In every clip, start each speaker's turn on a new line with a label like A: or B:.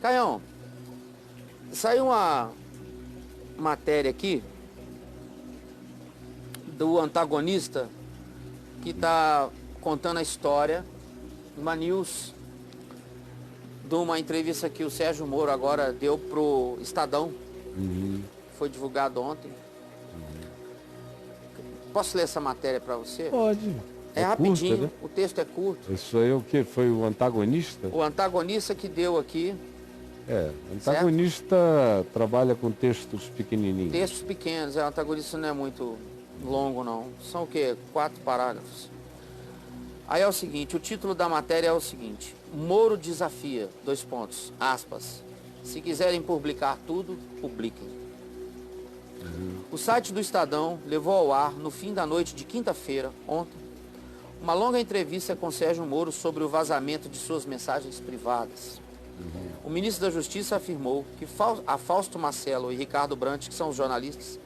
A: Caião, saiu uma matéria aqui do antagonista que está contando a história, uma news, de uma entrevista que o Sérgio Moro agora deu pro Estadão. Foi divulgado ontem. Posso ler essa matéria para você?
B: Pode.
A: É rapidinho,
B: curta, né?
A: O texto é curto.
B: Isso aí é o que? Foi o antagonista?
A: O antagonista que deu aqui.
B: O antagonista trabalha com textos pequenininhos.
A: Textos pequenos, o antagonista não é muito longo não. São o quê? 4 parágrafos. Aí é o seguinte, o título da matéria é o seguinte: Moro desafia, aspas. Se quiserem publicar tudo, publiquem. O site do Estadão levou ao ar, no fim da noite de quinta-feira, ontem, uma longa entrevista com Sérgio Moro sobre o vazamento de suas mensagens privadas. O ministro da Justiça afirmou que a Fausto Marcelo e Ricardo Brant, que são os jornalistas,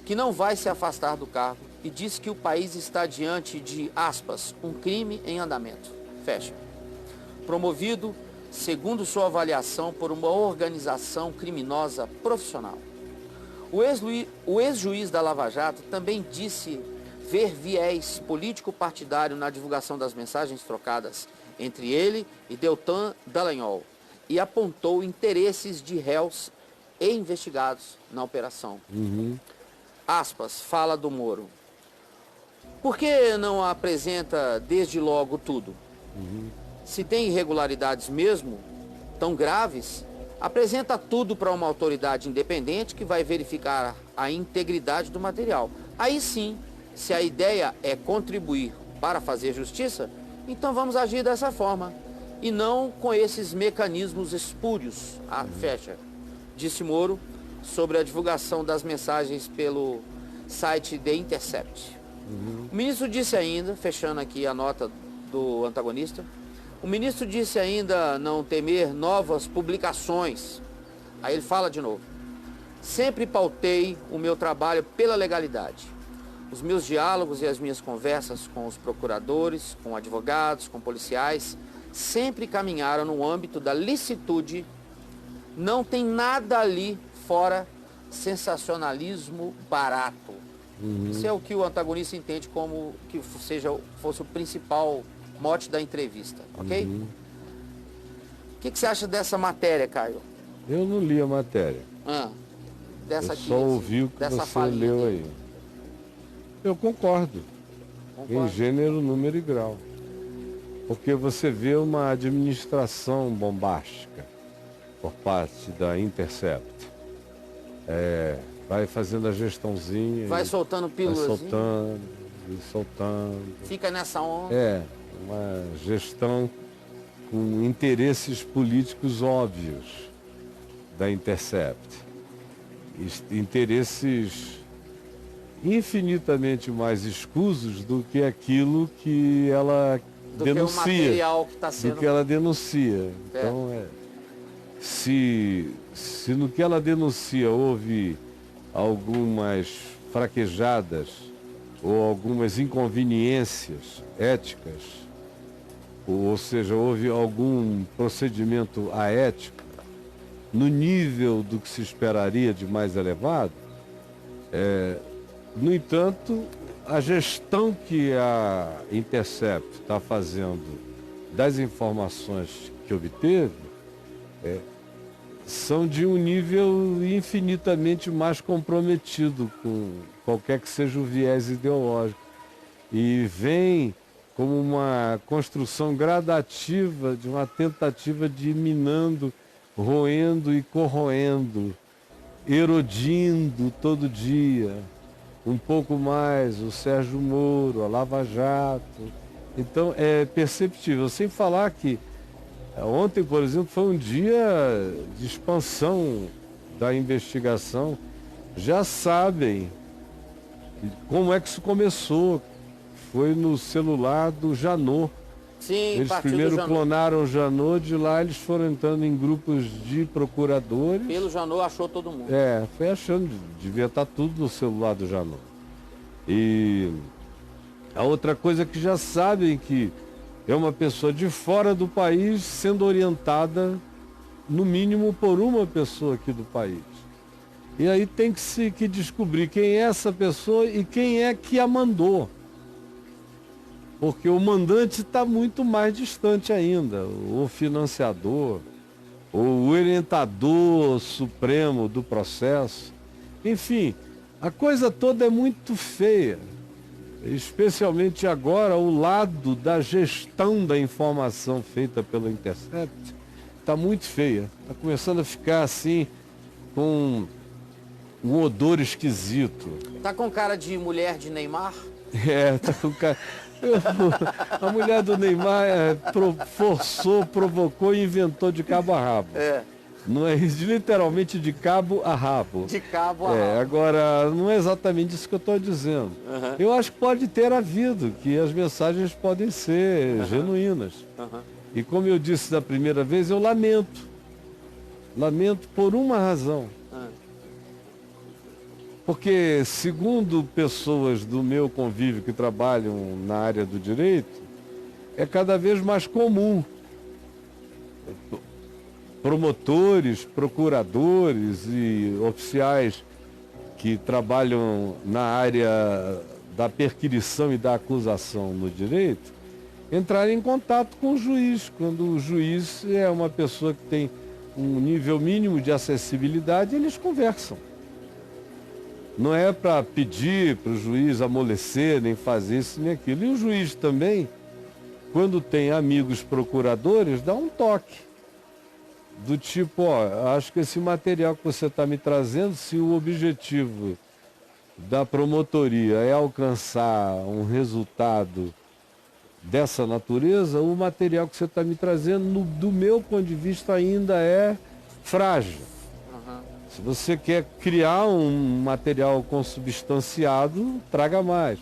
A: que não vai se afastar do cargo, e disse que o país está diante de, aspas, um crime em andamento, fecha. Promovido, segundo sua avaliação, por uma organização criminosa profissional. O ex-juiz da Lava Jato também disse ver viés político-partidário na divulgação das mensagens trocadas entre ele e Deltan Dallagnol e apontou interesses de réus e investigados na operação. Aspas, fala do Moro. Por que não apresenta desde logo tudo? Se tem irregularidades mesmo, tão graves, apresenta tudo para uma autoridade independente que vai verificar a integridade do material. Aí sim, se a ideia é contribuir para fazer justiça, então vamos agir dessa forma. E não com esses mecanismos espúrios, fecha, disse Moro sobre a divulgação das mensagens pelo site The Intercept. O ministro disse ainda, fechando aqui a nota do antagonista, o ministro disse ainda não temer novas publicações. Aí ele fala de novo. Sempre pautei o meu trabalho pela legalidade. Os meus diálogos e as minhas conversas com os procuradores, com advogados, com policiais, sempre caminharam no âmbito da licitude. Não tem nada ali fora sensacionalismo barato. Isso é o que o antagonista entende como que fosse o principal mote da entrevista, ok? O que você acha dessa matéria, Caio?
B: Eu não li a matéria.
A: Dessa
B: eu só ouvi o que você leu aí. Eu concordo. Em gênero, número e grau. Porque você vê uma administração bombástica por parte da Intercept. Vai fazendo a gestãozinha.
A: Vai soltando pílulas.
B: Vai soltando e soltando.
A: Fica nessa onda.
B: Uma gestão com interesses políticos óbvios da Intercept. Interesses infinitamente mais escusos do que aquilo que ela denuncia.
A: Que o material que está sendo...
B: Do que ela denuncia. Então, se no que ela denuncia houve algumas fraquejadas ou algumas inconveniências éticas, ou seja, houve algum procedimento aético no nível do que se esperaria de mais elevado, no entanto, a gestão que a Intercept está fazendo das informações que obteve são de um nível infinitamente mais comprometido com qualquer que seja o viés ideológico. E vem como uma construção gradativa de uma tentativa de ir minando, roendo e corroendo, erodindo todo dia, um pouco mais o Sérgio Moro, a Lava Jato. Então é perceptível, sem falar que ontem, por exemplo, foi um dia de expansão da investigação. Já sabem como é que isso começou. Foi no celular do Janot.
A: Sim,
B: eles primeiro clonaram o Janot, de lá eles foram entrando em grupos de procuradores.
A: Pelo Janot achou todo mundo.
B: Foi achando, devia estar tudo no celular do Janot. E a outra coisa que já sabem que é uma pessoa de fora do país sendo orientada no mínimo por uma pessoa aqui do país. E aí tem que descobrir quem é essa pessoa e quem é que a mandou. Porque o mandante está muito mais distante ainda, o financiador, o orientador supremo do processo. Enfim, a coisa toda é muito feia, especialmente agora o lado da gestão da informação feita pelo Intercept está muito feia. Está começando a ficar assim, com um odor esquisito.
A: Tá com cara de mulher de Neymar?
B: Tá com cara... A mulher do Neymar forçou, provocou e inventou de cabo a rabo. Não é isso, literalmente de cabo a rabo.
A: De cabo a rabo.
B: Agora, não é exatamente isso que eu estou dizendo. Eu acho que pode ter havido, que as mensagens podem ser genuínas. E como eu disse da primeira vez, eu lamento. Lamento por uma razão. Porque, segundo pessoas do meu convívio que trabalham na área do direito, é cada vez mais comum promotores, procuradores e oficiais que trabalham na área da perquisição e da acusação no direito entrarem em contato com o juiz, quando o juiz é uma pessoa que tem um nível mínimo de acessibilidade, eles conversam. Não é para pedir para o juiz amolecer, nem fazer isso, nem aquilo. E o juiz também, quando tem amigos procuradores, dá um toque. Do tipo, acho que esse material que você está me trazendo, se o objetivo da promotoria é alcançar um resultado dessa natureza, o material que você está me trazendo, do meu ponto de vista, ainda é frágil. Se você quer criar um material consubstanciado, traga mais.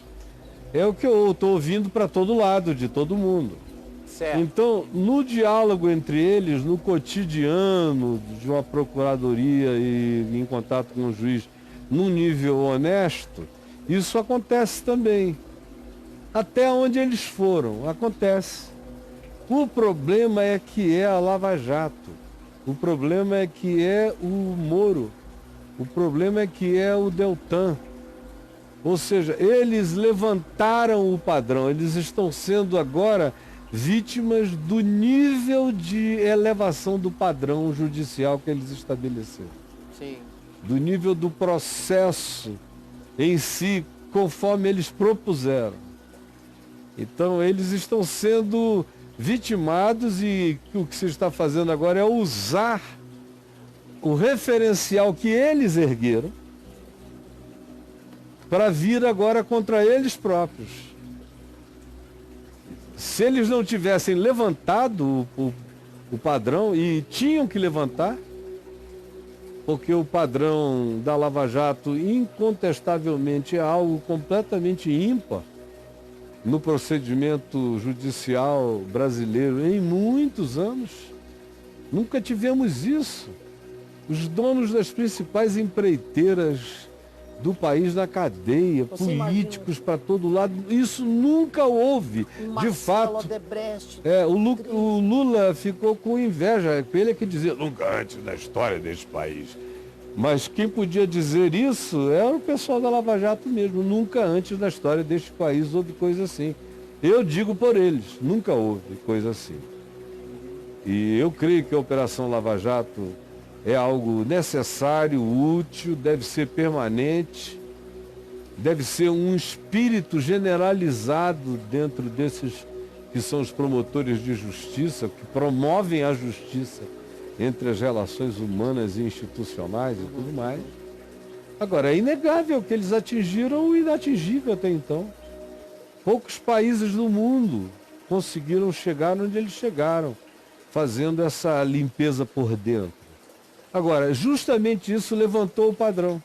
B: É o que eu estou ouvindo para todo lado, de todo mundo.
A: Certo.
B: Então, no diálogo entre eles, no cotidiano de uma procuradoria e em contato com o juiz, num nível honesto, isso acontece também. Até onde eles foram, acontece. O problema é que é a Lava Jato. O problema é que é o Moro. O problema é que é o Deltan. Ou seja, eles levantaram o padrão. Eles estão sendo agora vítimas do nível de elevação do padrão judicial que eles estabeleceram.
A: Sim.
B: Do nível do processo em si, conforme eles propuseram. Então, eles estão sendo vitimados e o que se está fazendo agora é usar o referencial que eles ergueram para vir agora contra eles próprios. Se eles não tivessem levantado o padrão, e tinham que levantar, porque o padrão da Lava Jato incontestavelmente é algo completamente ímpar no procedimento judicial brasileiro em muitos anos. Nunca tivemos isso. Os donos das principais empreiteiras do país na cadeia,
A: Você
B: políticos para todo lado, isso nunca houve. De fato, o Lula ficou com inveja, ele é que dizia, nunca antes na história desse país. Mas quem podia dizer isso era o pessoal da Lava Jato mesmo. Nunca antes na história deste país houve coisa assim. Eu digo por eles, nunca houve coisa assim. E eu creio que a Operação Lava Jato é algo necessário, útil, deve ser permanente, deve ser um espírito generalizado dentro desses que são os promotores de justiça, que promovem a justiça entre as relações humanas e institucionais e tudo mais. Agora, é inegável que eles atingiram o inatingível até então. Poucos países do mundo conseguiram chegar onde eles chegaram, fazendo essa limpeza por dentro. Agora, justamente isso levantou o padrão.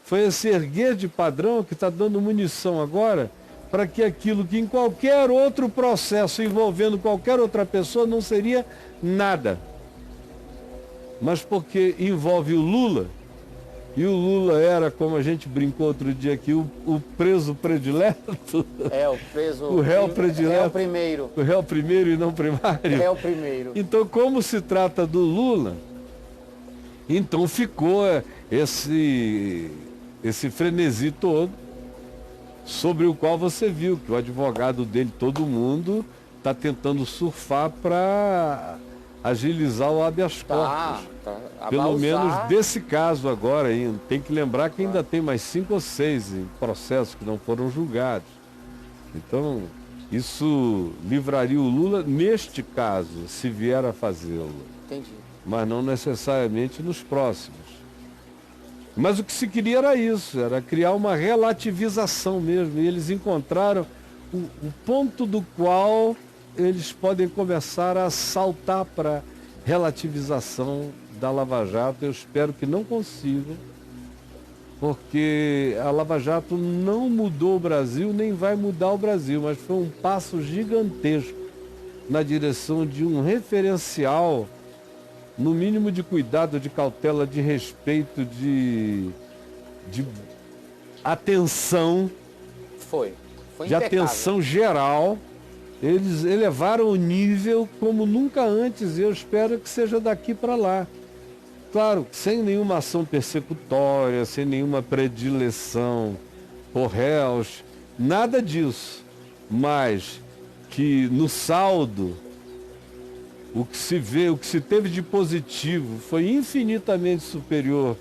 B: Foi esse erguer de padrão que está dando munição agora para que aquilo que em qualquer outro processo envolvendo qualquer outra pessoa não seria nada. Mas porque envolve o Lula, e o Lula era, como a gente brincou outro dia aqui, o preso predileto.
A: É, o preso...
B: O réu predileto.
A: É o primeiro.
B: O réu primeiro e não primário.
A: É o primeiro.
B: Então, como se trata do Lula, Então ficou esse frenesi todo, sobre o qual você viu que o advogado dele, todo mundo, está tentando surfar para agilizar o habeas corpus. Pelo menos desse caso agora ainda. Tem que lembrar que ainda tem mais 5 ou 6 em processos que não foram julgados. Então, isso livraria o Lula neste caso, se vier a fazê-lo.
A: Entendi.
B: Mas não necessariamente nos próximos. Mas o que se queria era isso, era criar uma relativização mesmo. E eles encontraram o ponto do qual eles podem começar a saltar para relativização da Lava Jato. Eu espero que não consigam, porque a Lava Jato não mudou o Brasil, nem vai mudar o Brasil, mas foi um passo gigantesco na direção de um referencial, no mínimo de cuidado, de cautela, de respeito, de atenção.
A: Foi
B: de impecável. Atenção geral. Eles elevaram o nível como nunca antes e eu espero que seja daqui para lá. Claro, sem nenhuma ação persecutória, sem nenhuma predileção por réus, nada disso. Mas que no saldo, o que se vê, o que se teve de positivo foi infinitamente superior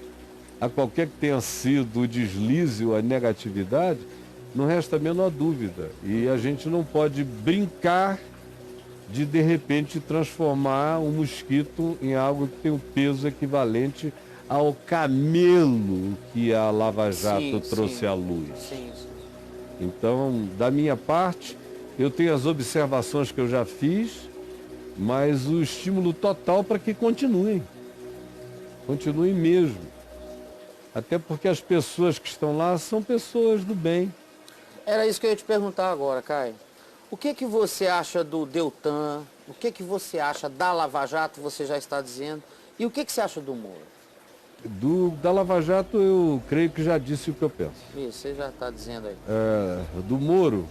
B: a qualquer que tenha sido o deslize ou a negatividade, não resta a menor dúvida. E a gente não pode brincar de repente transformar um mosquito em algo que tem um peso equivalente ao camelo que a Lava Jato trouxe à luz.
A: Sim.
B: Então, da minha parte, eu tenho as observações que eu já fiz, mas o estímulo total para que continuem. Continuem mesmo. Até porque as pessoas que estão lá são pessoas do bem.
A: Era isso que eu ia te perguntar agora, Caio. O que você acha do Deltan? O que você acha da Lava Jato, você já está dizendo? E o que você acha do Moro?
B: Da Lava Jato eu creio que já disse o que eu penso.
A: Isso, você já está dizendo aí.
B: Do Moro,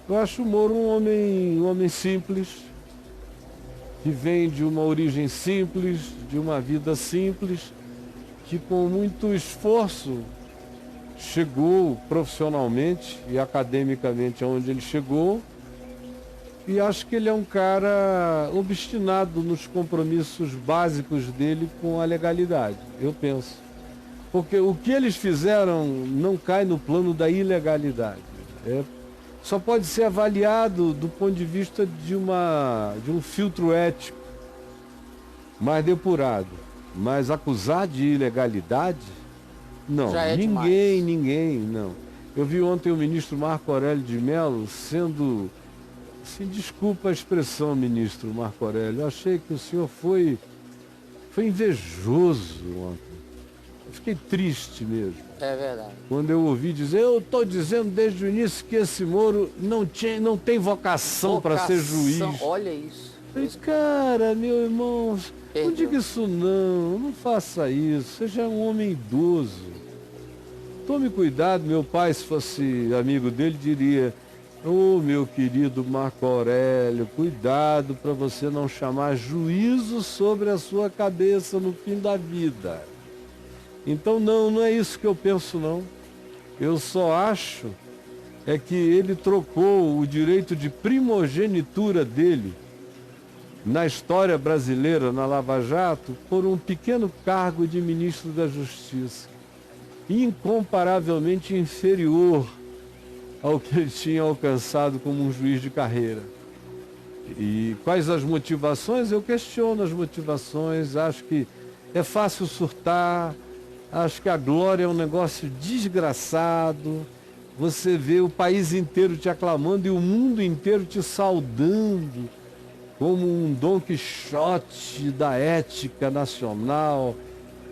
B: eu acho o Moro um homem simples, que vem de uma origem simples, de uma vida simples, que com muito esforço chegou profissionalmente e academicamente aonde ele chegou, e acho que ele é um cara obstinado nos compromissos básicos dele com a legalidade, eu penso. Porque o que eles fizeram não cai no plano da ilegalidade. Só pode ser avaliado do ponto de vista de um filtro ético mais depurado. Mas acusar de ilegalidade, não, ninguém, não. Eu vi ontem o ministro Marco Aurélio de Mello sendo, assim, desculpa a expressão, ministro Marco Aurélio, eu achei que o senhor foi invejoso ontem. Eu fiquei triste mesmo.
A: É verdade.
B: Quando eu ouvi dizer, eu estou dizendo desde o início que esse Moro não tem vocação para ser juiz.
A: Olha isso.
B: Falei, cara, meu irmão, não diga isso não faça isso, seja um homem idoso. Tome cuidado, meu pai, se fosse amigo dele, diria, meu querido Marco Aurélio, cuidado para você não chamar juízo sobre a sua cabeça no fim da vida. Então não é isso que eu penso não. Eu só acho que ele trocou o direito de primogenitura dele na história brasileira, na Lava Jato, por um pequeno cargo de ministro da Justiça, incomparavelmente inferior ao que ele tinha alcançado como um juiz de carreira. E quais as motivações? Eu questiono as motivações, acho que é fácil surtar, acho que a glória é um negócio desgraçado, você vê o país inteiro te aclamando e o mundo inteiro te saudando como um Dom Quixote da ética nacional.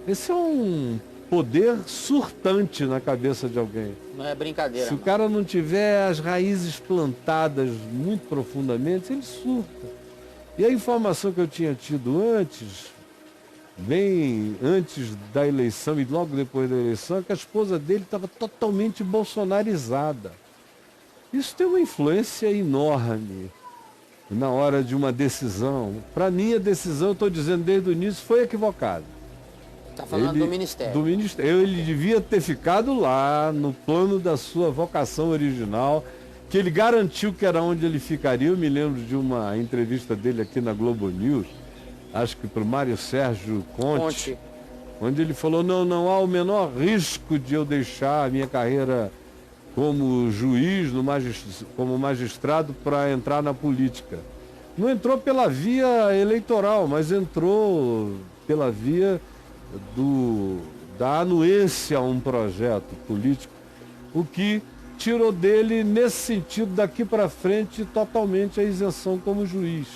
B: Esse é um poder surtante na cabeça de alguém.
A: Não é brincadeira.
B: Se o cara não tiver as raízes plantadas muito profundamente, ele surta. E a informação que eu tinha tido antes, bem antes da eleição e logo depois da eleição, é que a esposa dele estava totalmente bolsonarizada. Isso tem uma influência enorme na hora de uma decisão. Para mim, a decisão, eu estou dizendo desde o início, foi equivocada.
A: Tá falando do Ministério.
B: Do Ministério. Ele devia ter ficado lá, no plano da sua vocação original, que ele garantiu que era onde ele ficaria. Eu me lembro de uma entrevista dele aqui na Globo News, acho que para o Mário Sérgio Conte, onde ele falou, não há o menor risco de eu deixar a minha carreira como juiz, como magistrado, para entrar na política. Não entrou pela via eleitoral, mas entrou pela via da anuência a um projeto político, o que tirou dele, nesse sentido, daqui para frente, totalmente a isenção como juiz.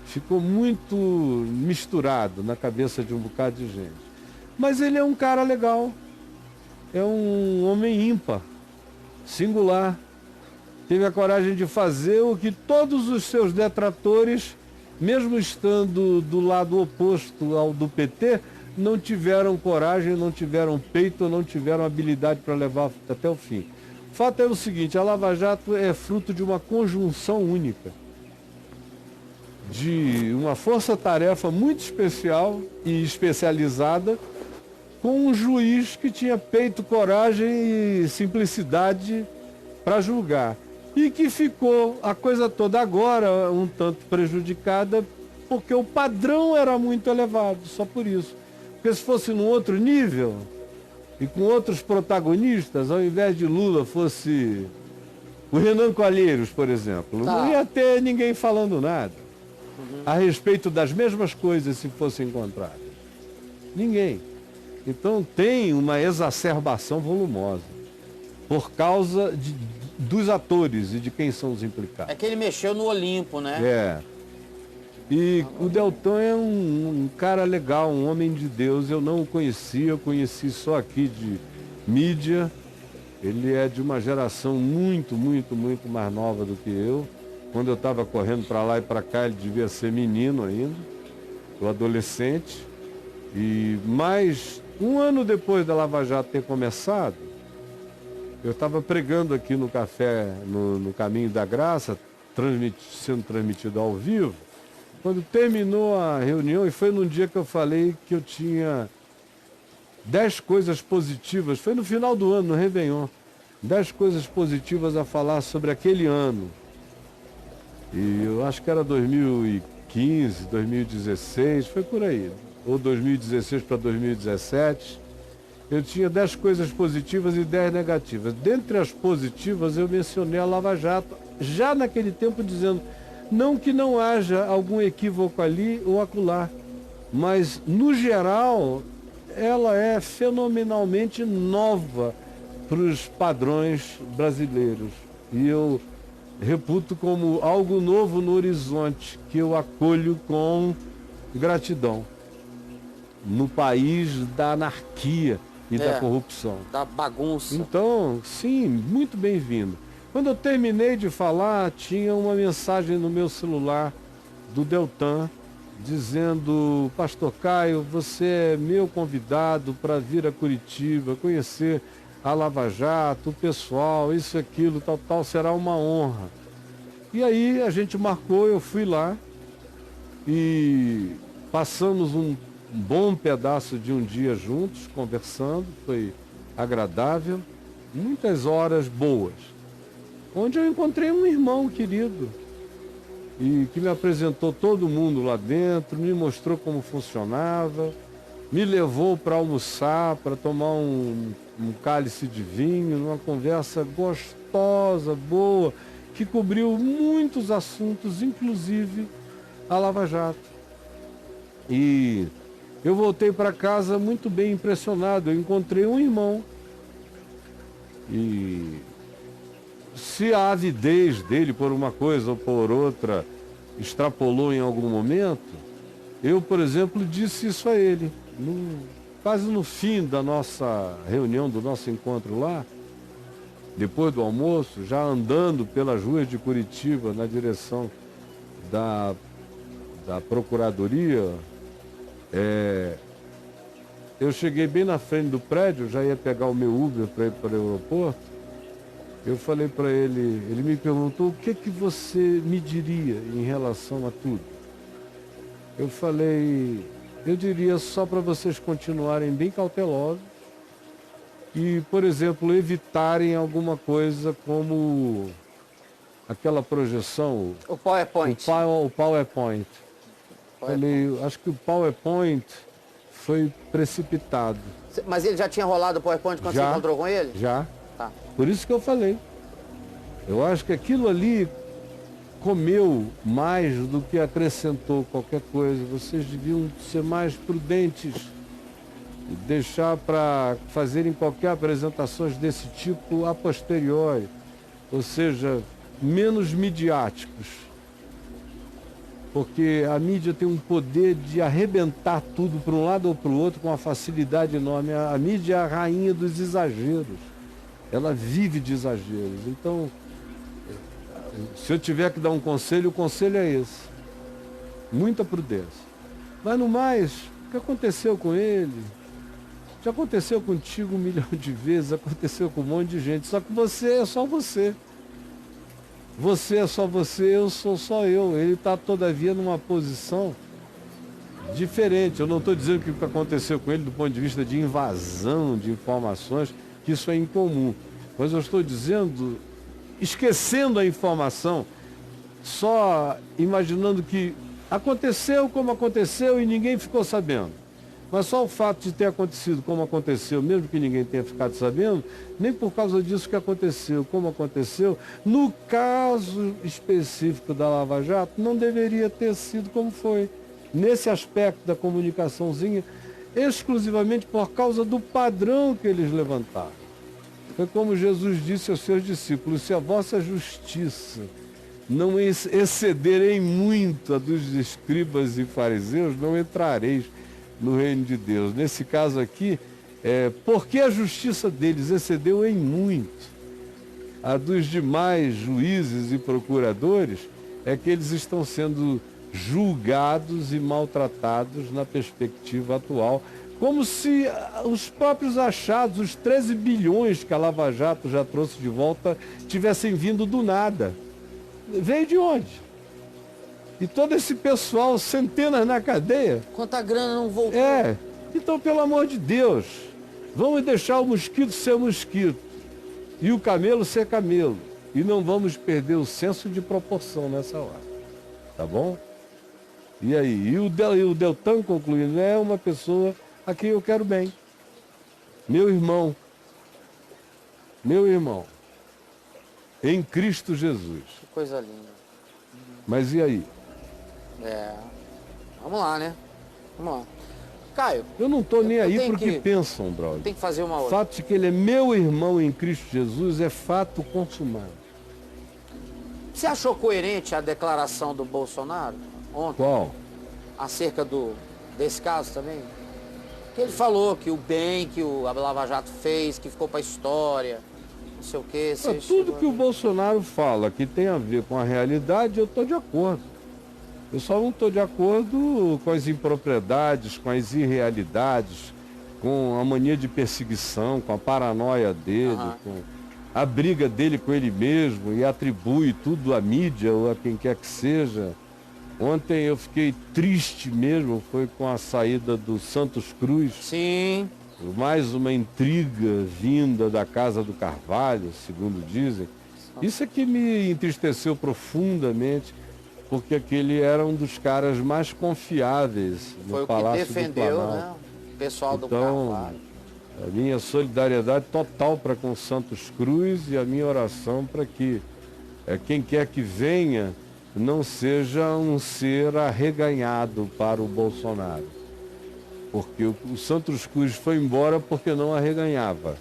B: Ficou muito misturado na cabeça de um bocado de gente. Mas ele é um cara legal, é um homem ímpar, singular. Teve a coragem de fazer o que todos os seus detratores, mesmo estando do lado oposto ao do PT, não tiveram coragem, não tiveram peito, não tiveram habilidade para levar até o fim. O fato é o seguinte, a Lava Jato é fruto de uma conjunção única, de uma força-tarefa muito especial e especializada, com um juiz que tinha peito, coragem e simplicidade para julgar. E que ficou a coisa toda agora um tanto prejudicada, porque o padrão era muito elevado, só por isso. Porque se fosse num outro nível, e com outros protagonistas, ao invés de Lula fosse o Renan Calheiros, por exemplo, não ia ter ninguém falando nada a respeito das mesmas coisas se fossem encontradas. Ninguém. Então tem uma exacerbação volumosa por causa dos atores e de quem são os implicados.
A: É que ele mexeu no Olimpo, né?
B: É. E o Deltan é um cara legal, um homem de Deus. Eu não o conhecia, eu conheci só aqui de mídia. Ele é de uma geração muito mais nova do que eu. Quando eu estava correndo para lá e para cá, ele devia ser menino ainda, ou adolescente. E mais um ano depois da Lava Jato ter começado, eu estava pregando aqui no café, no Caminho da Graça, sendo transmitido ao vivo. Quando terminou a reunião, e foi num dia que eu falei que eu tinha 10 coisas positivas, foi no final do ano, no Réveillon, 10 coisas positivas a falar sobre aquele ano. E eu acho que era 2015, 2016, foi por aí, ou 2016 para 2017. Eu tinha 10 coisas positivas e 10 negativas. Dentre as positivas, eu mencionei a Lava Jato, já naquele tempo dizendo, não que não haja algum equívoco ali ou acolá, mas, no geral, ela é fenomenalmente nova para os padrões brasileiros. E eu reputo como algo novo no horizonte, que eu acolho com gratidão. No país da anarquia e da corrupção.
A: Da bagunça.
B: Então, sim, muito bem-vindo. Quando eu terminei de falar, tinha uma mensagem no meu celular do Deltan, dizendo, Pastor Caio, você é meu convidado para vir a Curitiba, conhecer a Lava Jato, o pessoal, isso, aquilo, tal, será uma honra. E aí a gente marcou, eu fui lá e passamos um bom pedaço de um dia juntos, conversando, foi agradável, muitas horas boas, onde eu encontrei um irmão querido, e que me apresentou todo mundo lá dentro, me mostrou como funcionava, me levou para almoçar, para tomar um cálice de vinho, numa conversa gostosa, boa, que cobriu muitos assuntos, inclusive a Lava Jato. E eu voltei para casa muito bem impressionado, eu encontrei um irmão. E se a avidez dele por uma coisa ou por outra extrapolou em algum momento, eu, por exemplo, disse isso a ele, quase no fim da nossa reunião, do nosso encontro lá, depois do almoço, já andando pelas ruas de Curitiba na direção da Procuradoria, eu cheguei bem na frente do prédio, já ia pegar o meu Uber para ir para o aeroporto. Eu falei para ele, ele me perguntou o que você me diria em relação a tudo. Eu falei, eu diria só para vocês continuarem bem cautelosos e, por exemplo, evitarem alguma coisa como aquela projeção,
A: O PowerPoint.
B: o PowerPoint. Falei, acho que o PowerPoint foi precipitado.
A: Mas ele já tinha rolado o PowerPoint quando você encontrou com ele?
B: Já.
A: Tá.
B: Por isso que eu falei. Eu acho que aquilo ali comeu mais do que acrescentou qualquer coisa. Vocês deviam ser mais prudentes e deixar para fazerem qualquer apresentações desse tipo a posteriori. Ou seja, menos midiáticos. Porque a mídia tem um poder de arrebentar tudo para um lado ou para o outro com uma facilidade enorme. A mídia é a rainha dos exageros. Ela vive de exageros. Então, se eu tiver que dar um conselho, o conselho é esse. Muita prudência. Mas no mais, o que aconteceu com ele? Já aconteceu contigo 1 milhão de vezes, aconteceu com um monte de gente. Só que você é só você. Você é só você, eu sou só eu. Ele está, todavia, numa posição diferente. Eu não estou dizendo que o que aconteceu com ele do ponto de vista de invasão de informações, que isso é incomum. Mas eu estou dizendo, esquecendo a informação, só imaginando que aconteceu como aconteceu e ninguém ficou sabendo. Mas só o fato de ter acontecido como aconteceu, mesmo que ninguém tenha ficado sabendo, nem por causa disso que aconteceu, como aconteceu, no caso específico da Lava Jato, não deveria ter sido como foi. Nesse aspecto da comunicaçãozinha, exclusivamente por causa do padrão que eles levantaram. Foi como Jesus disse aos seus discípulos: se a vossa justiça não exceder em muito a dos escribas e fariseus, não entrareis no reino de Deus. Nesse caso aqui, porque a justiça deles excedeu em muito a dos demais juízes e procuradores, é que eles estão sendo julgados e maltratados na perspectiva atual, como se os próprios achados, os 13 bilhões que a Lava Jato já trouxe de volta, tivessem vindo do nada. Veio de onde? E todo esse pessoal, centenas na cadeia.
A: Quanta grana não voltou?
B: Então, pelo amor de Deus, vamos deixar o mosquito ser mosquito e o camelo ser camelo. E não vamos perder o senso de proporção nessa hora. Tá bom? E aí? E o Deltan, concluindo, é uma pessoa a quem eu quero bem. Meu irmão, em Cristo Jesus.
A: Que coisa linda.
B: Mas e aí?
A: Vamos lá, né? Vamos lá. Caio.
B: Eu não estou nem aí pro que pensam, brother.
A: Tem que fazer uma
B: outra. O
A: outra.
B: fato de que ele é meu irmão em Cristo Jesus é fato consumado.
A: Você achou coerente a declaração do Bolsonaro ontem?
B: Qual?
A: Acerca desse caso também? Que ele falou que o bem que a Lava Jato fez, que ficou para a história, não sei o quê.
B: Tudo que o Bolsonaro fala que tem a ver com a realidade, eu estou de acordo. Eu só não estou de acordo com as impropriedades, com as irrealidades, com a mania de perseguição, com a paranoia dele, com a briga dele com ele mesmo e atribui tudo à mídia ou a quem quer que seja. Ontem eu fiquei triste mesmo, foi com a saída do Santos Cruz.
A: Sim.
B: Mais uma intriga vinda da Casa do Carvalho, segundo dizem. Isso é que me entristeceu profundamente, porque aquele era um dos caras mais confiáveis no Palácio do Planalto. Foi o que defendeu, né,
A: o pessoal do Carvalho.
B: A minha solidariedade total para com Santos Cruz e a minha oração para que quem quer que venha não seja um ser arreganhado para o Bolsonaro. Porque o Santos Cruz foi embora porque não arreganhava.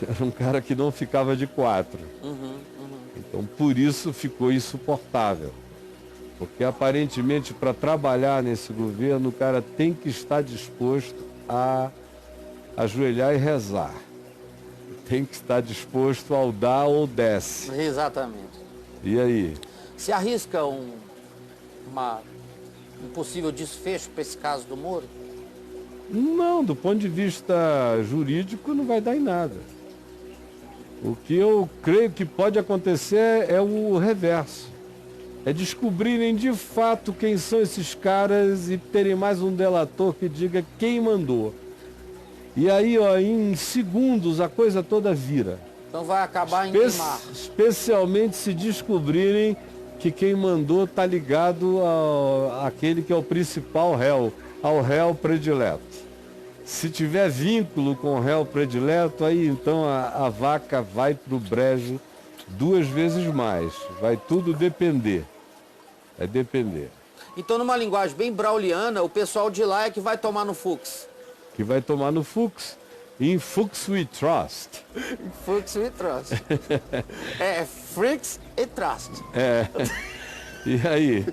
B: Era um cara que não ficava de quatro. Então, por isso ficou insuportável. Porque, aparentemente, para trabalhar nesse governo, o cara tem que estar disposto a ajoelhar e rezar. Tem que estar disposto ao dar ou desce.
A: Exatamente.
B: E aí?
A: Se arrisca um possível desfecho para esse caso do Moro?
B: Não, do ponto de vista jurídico, não vai dar em nada. O que eu creio que pode acontecer é o reverso. é descobrirem de fato quem são esses caras e terem mais um delator que diga quem mandou. E aí, ó, em segundos a coisa toda vira.
A: Então vai acabar em queimar.
B: Especialmente se descobrirem que quem mandou tá ligado àquele que é o principal réu, ao réu predileto. Se tiver vínculo com o réu predileto, aí então a vaca vai pro brejo 2 vezes mais. Vai tudo depender. Vai depender.
A: Então, numa linguagem bem brauliana, o pessoal de lá é que vai tomar no Fux.
B: Que vai tomar no Fux. In Fux we trust.
A: Fux we trust. É Freaks e Trust.
B: É. E aí?